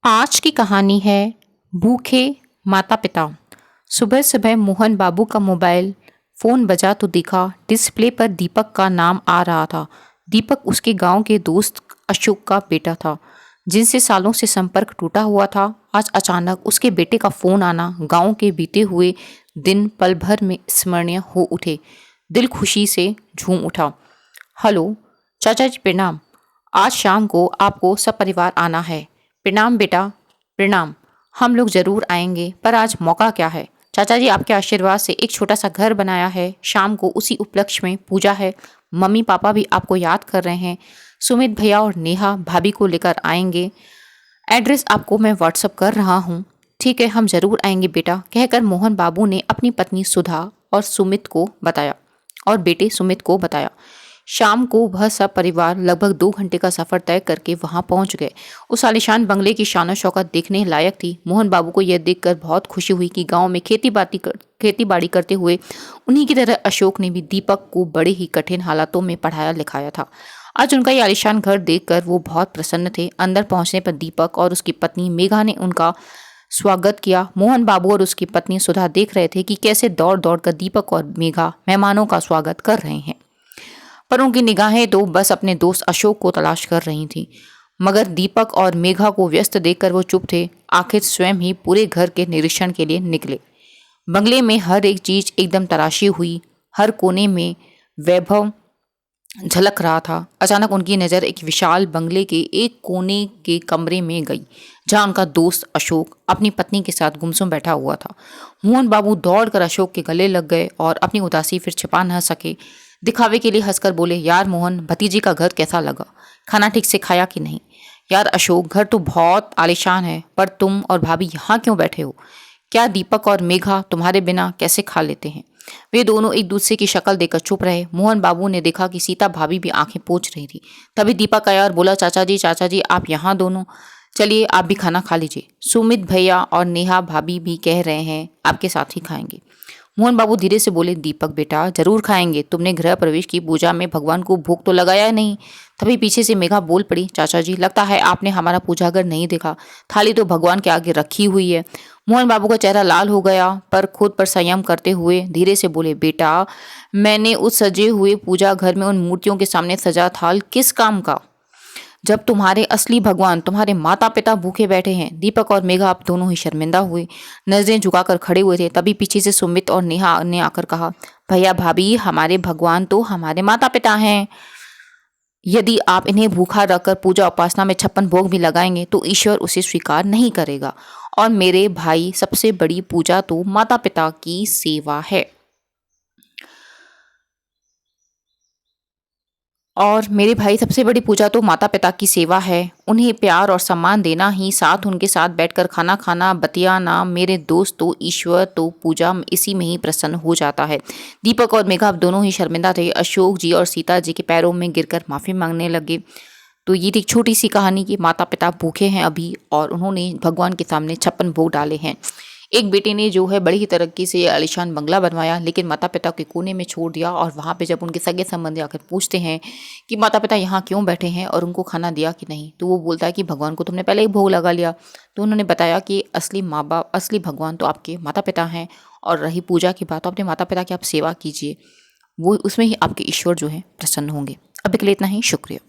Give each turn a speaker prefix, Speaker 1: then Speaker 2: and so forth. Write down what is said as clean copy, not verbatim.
Speaker 1: आज की कहानी है भूखे माता पिता। सुबह सुबह मोहन बाबू का मोबाइल फ़ोन बजा तो देखा डिस्प्ले पर दीपक का नाम आ रहा था। दीपक उसके गांव के दोस्त अशोक का बेटा था, जिनसे सालों से संपर्क टूटा हुआ था। आज अचानक उसके बेटे का फ़ोन आना गांव के बीते हुए दिन पल भर में स्मरणीय हो उठे। दिल खुशी से झूम उठा। हेलो चाचा जी, प्रणाम। आज शाम को आपको सब परिवार आना है। प्रणाम बेटा, प्रणाम। हम लोग जरूर आएंगे, पर आज मौका क्या है? चाचा जी, आपके आशीर्वाद से एक छोटा सा घर बनाया है। शाम को उसी उपलक्ष्य में पूजा है। मम्मी पापा भी आपको याद कर रहे हैं। सुमित भैया और नेहा भाभी को लेकर आएंगे। एड्रेस आपको मैं व्हाट्सअप कर रहा हूँ। ठीक है, हम जरूर आएंगे बेटा, कहकर मोहन बाबू ने अपनी पत्नी सुधा और सुमित को बताया और बेटे सुमित को बताया। शाम को वह सब परिवार लगभग 2 घंटे का सफर तय करके वहां पहुंच गए। उस आलीशान बंगले की शानो शौकत देखने लायक थी। मोहन बाबू को यह देखकर बहुत खुशी हुई कि गांव में खेती बाड़ी करते हुए उन्हीं की तरह अशोक ने भी दीपक को बड़े ही कठिन हालातों में पढ़ाया लिखाया था। आज उनका ये आलीशान घर देखकर वो बहुत प्रसन्न थे। अंदर पहुंचने पर दीपक और उसकी पत्नी मेघा ने उनका स्वागत किया। मोहन बाबू और उसकी पत्नी सुधा देख रहे थे कि कैसे दौड़ दौड़ कर दीपक और मेघा मेहमानों का स्वागत कर रहे हैं, पर उनकी निगाहें तो बस अपने दोस्त अशोक को तलाश कर रही थीं। मगर दीपक और मेघा को व्यस्त देखकर वो चुप थे। आखिर स्वयं ही पूरे घर के निरीक्षण के लिए निकले। बंगले में हर एक चीज एकदम तराशी हुई। हर कोने में वैभव झलक रहा था। अचानक उनकी नज़र एक विशाल बंगले के एक कोने के कमरे में गई, जहां उनका दोस्त अशोक अपनी पत्नी के साथ गुमसुम बैठा हुआ था। मोहन बाबू दौड़कर अशोक के गले लग गए और अपनी उदासी फिर छिपा न सके। दिखावे के लिए हंसकर बोले, यार मोहन, भतीजी का घर कैसा लगा? खाना ठीक से खाया कि नहीं? यार अशोक, घर तो बहुत आलीशान है, पर तुम और भाभी यहाँ क्यों बैठे हो? क्या दीपक और मेघा तुम्हारे बिना कैसे खा लेते हैं? वे दोनों एक दूसरे की शक्ल देखकर चुप रहे। मोहन बाबू ने देखा कि सीता भाभी भी आंखें पोंछ रही थी। तभी दीपक आया और बोला, चाचा जी आप यहाँ दोनों, चलिए आप भी खाना खा लीजिए। सुमित भैया और नेहा भाभी भी कह रहे हैं आपके साथ ही खाएंगे। मोहन बाबू धीरे से बोले, दीपक बेटा, जरूर खाएंगे। तुमने गृह प्रवेश की पूजा में भगवान को भोग तो लगाया नहीं। तभी पीछे से मेघा बोल पड़ी, चाचा जी लगता है आपने हमारा पूजा घर नहीं देखा। थाली तो भगवान के आगे रखी हुई है। मोहन बाबू का चेहरा लाल हो गया, पर खुद पर संयम करते हुए धीरे से बोले, बेटा, मैंने उस सजे हुए पूजा घर में उन मूर्तियों के सामने सजा थाल किस काम का, जब तुम्हारे असली भगवान तुम्हारे माता पिता भूखे बैठे हैं। दीपक और मेघा अब दोनों ही शर्मिंदा हुए, नजरें झुकाकर खड़े हुए थे। तभी पीछे से सुमित और नेहा ने आकर कहा, भैया भाभी, हमारे भगवान तो हमारे माता पिता हैं। यदि आप इन्हें भूखा रखकर पूजा उपासना में 56 भोग भी लगाएंगे तो ईश्वर उसे स्वीकार नहीं करेगा। और मेरे भाई, सबसे बड़ी पूजा तो माता पिता की सेवा है। और मेरे भाई, सबसे बड़ी पूजा तो माता पिता की सेवा है। उन्हें प्यार और सम्मान देना ही, साथ उनके साथ बैठकर खाना खाना, बतियाना। मेरे दोस्त, तो ईश्वर तो पूजा इसी में ही प्रसन्न हो जाता है। दीपक और मेघा अब दोनों ही शर्मिंदा थे। अशोक जी और सीता जी के पैरों में गिरकर माफ़ी मांगने लगे। तो ये थी एक छोटी सी कहानी कि माता पिता भूखे हैं अभी, और उन्होंने भगवान के सामने 56 भोग डाले हैं। एक बेटे ने जो है बड़ी ही तरक्की से आलीशान बंगला बनवाया, लेकिन माता पिता के कोने में छोड़ दिया। और वहाँ पे जब उनके सगे संबंधी आकर पूछते हैं कि माता पिता यहाँ क्यों बैठे हैं और उनको खाना दिया कि नहीं, तो वो बोलता है कि भगवान को तुमने पहले ही भोग लगा लिया। तो उन्होंने बताया कि असली माँ बाप, असली भगवान तो आपके माता पिता हैं। और रही पूजा की बात, तो अपने माता पिता की आप सेवा कीजिए, वो उसमें ही आपके ईश्वर जो है प्रसन्न होंगे। अभी के लिए इतना ही, शुक्रिया।